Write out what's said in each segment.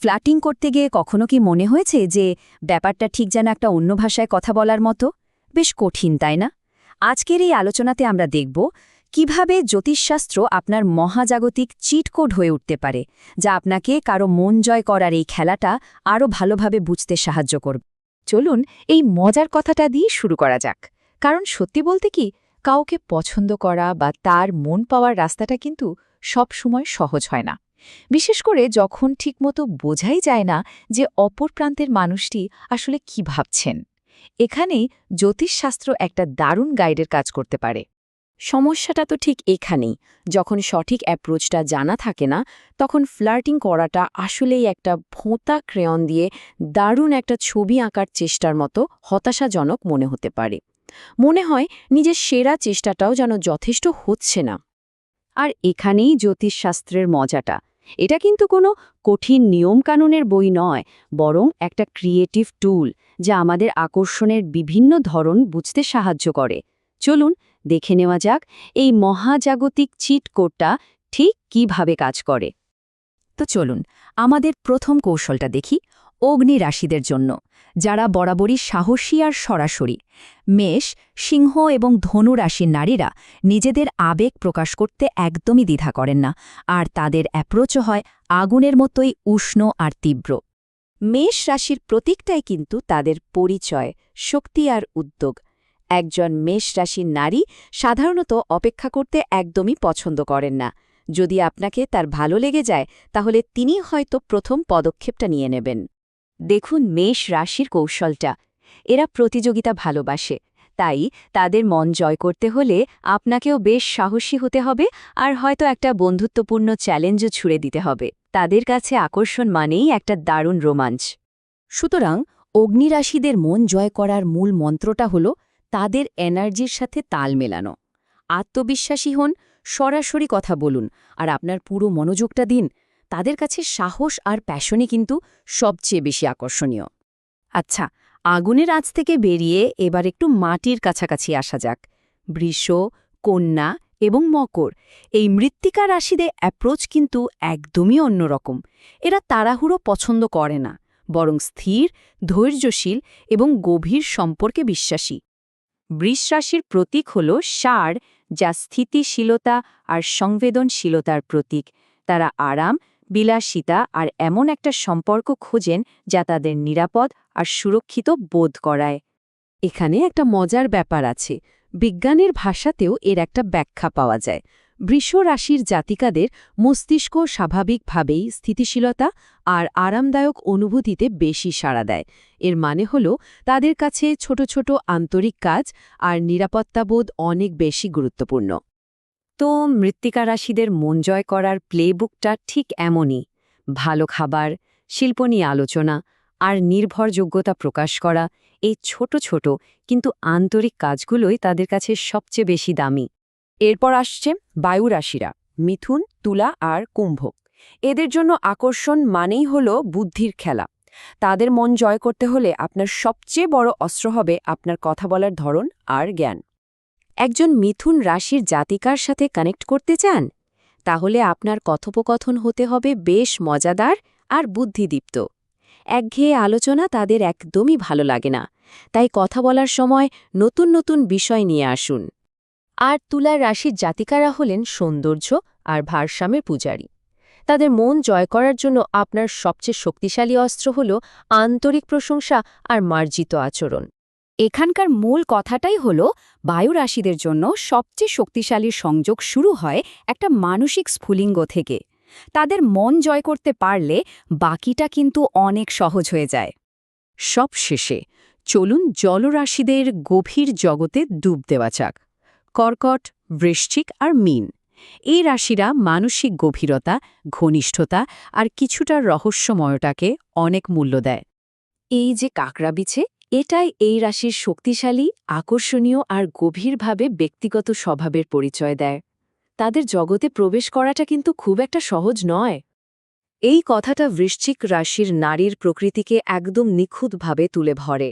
ফ্ল্যাটিং করতে গিয়ে কখনো কি মনে হয়েছে যে ব্যাপারটা ঠিক যেন একটা অন্য ভাষায় কথা বলার মতো? বেশ কঠিন, তাই না? আজকের এই আলোচনাতে আমরা দেখব কিভাবে জ্যোতিষশাস্ত্র আপনার মহাজাগতিক চিট কোড হয়ে উঠতে পারে, যা আপনাকে কারো মন জয় করার এই খেলাটা আরও ভালোভাবে বুঝতে সাহায্য করবে। চলুন এই মজার কথাটা দিয়ে শুরু করা যাক। কারণ সত্যি বলতে কি, কাউকে পছন্দ করা বা তার মন পাওয়ার রাস্তাটা কিন্তু সব সময় সহজ হয় না। বিশেষ করে যখন ঠিকমতো বোঝাই যায় না যে অপর প্রান্তের মানুষটি আসলে কি ভাবছেন। এখানেই জ্যোতিষশাস্ত্র একটা দারুণ গাইডের কাজ করতে পারে। সমস্যাটা তো ঠিক এখানেই, যখন সঠিক অ্যাপ্রোচটা জানা থাকে না, তখন ফ্লার্টিং করাটা আসলেই একটা ভোঁতা ক্রেয়ন দিয়ে দারুণ একটা ছবি আঁকার চেষ্টার মতো হতাশাজনক মনে হতে পারে। মনে হয় নিজের সেরা চেষ্টাটাও যেন যথেষ্ট হচ্ছে না। আর এখানেই জ্যোতিষশাস্ত্রের মজাটা। এটা কিন্তু কোনো কঠিন নিয়মকানুনের বই নয়, বরং একটা ক্রিয়েটিভ টুল, যা আমাদের আকর্ষণের বিভিন্ন ধরন বুঝতে সাহায্য করে। চলুন দেখে নেওয়া যাক এই মহাজাগতিক চিট কোডটা ঠিক কিভাবে কাজ করে। তো চলুন আমাদের প্রথম কৌশলটা দেখি, অগ্নি রাশিদের জন্য, যারা বরাবরই সাহসী আর সরাসরি। মেষ, সিংহ এবং ধনু রাশির নারীরা নিজেদের আবেগ প্রকাশ করতে একদমই দ্বিধা করেন না, আর তাদের অ্যাপ্রোচও হয় আগুনের মতোই উষ্ণ আর তীব্র। মেষ রাশির প্রতীকটাই কিন্তু তাদের পরিচয়, শক্তি আর উদ্যোগ। একজন মেষ রাশির নারী সাধারণত অপেক্ষা করতে একদমই পছন্দ করেন না। যদি আপনাকে তার ভালো লেগে যায়, তাহলে তিনি হয়তো প্রথম পদক্ষেপটা নিয়ে নেবেন। দেখুন মেষ রাশির কৌশলটা। এরা প্রতিযোগিতা ভালোবাসে, তাই তাদের মন জয় করতে হলে আপনাকেও বেশ সাহসী হতে হবে, আর হয়তো একটা বন্ধুত্বপূর্ণ চ্যালেঞ্জও ছুড়ে দিতে হবে। তাদের কাছে আকর্ষণ মানেই একটা দারুণ রোমাঞ্চ। সুতরাং অগ্নিরাশিদের মন জয় করার মূল মন্ত্রটা হল তাদের এনার্জির সাথে তাল মেলানো। আত্মবিশ্বাসী হন, সরাসরি কথা বলুন, আর আপনার পুরো মনোযোগটা দিন। তাদের কাছে সাহস আর প্যাশনই কিন্তু সবচেয়ে বেশি আকর্ষণীয়। আচ্ছা, আগুনের আঁচ থেকে বেরিয়ে এবার একটু মাটির কাছাকাছি আসা যাক। বৃষ, কন্যা এবং মকর, এই মৃত্তিকা রাশিদের অ্যাপ্রোচ কিন্তু একদমই অন্যরকম। এরা তাড়াহুড়ো পছন্দ করে না, বরং স্থির, ধৈর্যশীল এবং গভীর সম্পর্কে বিশ্বাসী। বৃষ রাশির প্রতীক হল ষাঁড়, যা স্থিতিশীলতা আর সংবেদনশীলতার প্রতীক। তারা আরাম, বিলাসিতা আর এমন একটা সম্পর্ক খোঁজেন যা তাদের নিরাপদ আর সুরক্ষিত বোধ করায়। এখানে একটা মজার ব্যাপার আছে, বিজ্ঞানের ভাষাতেও এর একটা ব্যাখ্যা পাওয়া যায়। বৃষ রাশির জাতিকাদের মস্তিষ্ক স্বাভাবিকভাবেই স্থিতিশীলতা আর আরামদায়ক অনুভূতিতে বেশি সাড়া দেয়। এর মানে হল তাদের কাছে ছোট ছোট আন্তরিক কাজ আর নিরাপত্তাবোধ অনেক বেশি গুরুত্বপূর্ণ। তো মৃত্তিকা রাশিদের মন জয় করার প্লেবুকটা ঠিক এমনই। ভালো খাবার, শিল্প নিয়ে আলোচনা আর নির্ভরযোগ্যতা প্রকাশ করা, এই ছোট ছোট কিন্তু আন্তরিক কাজগুলোই তাদের কাছে সবচেয়ে বেশি দামি। এরপর আসছে বায়ু রাশিরা, মিথুন, তুলা আর কুম্ভ। এদের জন্য আকর্ষণ মানেই হল বুদ্ধির খেলা। তাদের মন জয় করতে হলে আপনার সবচেয়ে বড় অস্ত্র হবে আপনার কথা বলার ধরন আর জ্ঞান। একজন মিথুন রাশির জাতিকার সাথে কানেক্ট করতে চান? তাহলে আপনার কথোপকথন হতে হবে বেশ মজাদার আর বুদ্ধিদীপ্ত। একঘেয়ে আলোচনা তাদের একদমই ভালো লাগে না, তাই কথা বলার সময় নতুন নতুন বিষয় নিয়ে আসুন। আর তুলার রাশির জাতিকারা হলেন সৌন্দর্য আর ভারসাম্যের পূজারী। তাদের মন জয় করার জন্য আপনার সবচেয়ে শক্তিশালী অস্ত্র হল আন্তরিক প্রশংসা আর মার্জিত আচরণ। এখানকার মূল কথাটাই হল, বায়ু রাশিদের জন্য সবচেয়ে শক্তিশালী সংযোগ শুরু হয় একটা মানসিক স্ফুলিঙ্গ থেকে। তাদের মন জয় করতে পারলে বাকিটা কিন্তু অনেক সহজ হয়ে যায়। সব শেষে চলুন জলরাশিদের গভীর জগতে ডুব দেওয়া যাক। কর্কট, বৃশ্চিক আর মীন, এই রাশিরা মানসিক গভীরতা, ঘনিষ্ঠতা আর কিছুটা রহস্যময়টাকে অনেক মূল্য দেয়। এই যে কাকড়া বিছে, এটাই এই রাশির শক্তিশালী, আকর্ষণীয় আর গভীরভাবে ব্যক্তিগত স্বভাবের পরিচয় দেয়। তাদের জগতে প্রবেশ করাটা কিন্তু খুব একটা সহজ নয়। এই কথাটা বৃশ্চিক রাশির নারীর প্রকৃতিকে একদম নিখুঁতভাবে তুলে ধরে।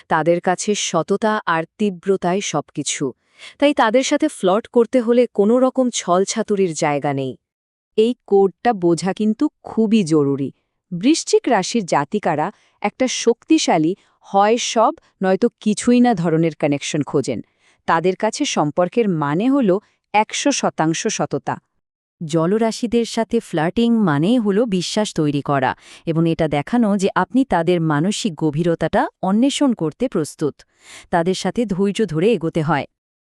তাদের কাছে সততা আর তীব্রতায় সবকিছু, তাই তাদের সাথে ফ্লর্ট করতে হলে কোনো রকম ছলছাতুরির জায়গা নেই। এই কোডটা বোঝা কিন্তু খুবই জরুরি, বৃশ্চিক রাশির জাতিকারা একটা শক্তিশালী হয় সব নয়তো কিছুই না ধরনের কানেকশন খোঁজেন। তাদের কাছে সম্পর্কের মানে হল ১০০% সততা। জলরাশিদের সাথে ফ্লার্টিং মানেই হল বিশ্বাস তৈরি করা এবং এটা দেখানো যে আপনি তাদের মানসিক গভীরতাটা অন্বেষণ করতে প্রস্তুত। তাদের সাথে ধৈর্য ধরে এগোতে হয়।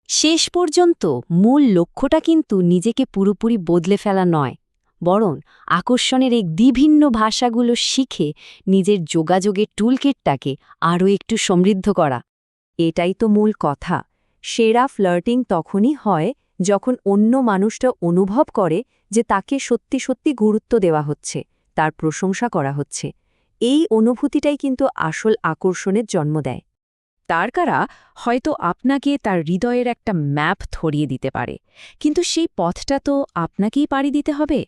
শেষ পর্যন্ত মূল লক্ষ্যটা কিন্তু নিজেকে পুরোপুরি বদলে ফেলা নয়, বরং আকর্ষণের এই বিভিন্ন ভাষাগুলো শিখে নিজের যোগাযোগের টুলকিটটাকে আরও একটু সমৃদ্ধ করা। এটাই তো মূল কথা। সেরা ফ্লার্টিং তখনই হয় যখন অন্য মানুষটা অনুভব করে যে তাকে সত্যি সত্যি গুরুত্ব দেওয়া হচ্ছে, তার প্রশংসা করা হচ্ছে। এই অনুভূতিটাই কিন্তু আসল আকর্ষণের জন্ম দেয়। তারকারা হয়তো আপনাকে তার হৃদয়ের একটা ম্যাপ ধরিয়ে দিতে পারে, কিন্তু সেই পথটা তো আপনাকেই পাড়ি দিতে হবে।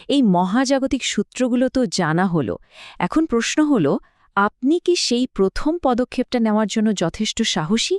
এই মহাজাগতিক সূত্রগুলো তো জানা হলো। এখন প্রশ্ন হলো, আপনি কি সেই প্রথম পদক্ষেপটা নেওয়ার জন্য যথেষ্ট সাহসী?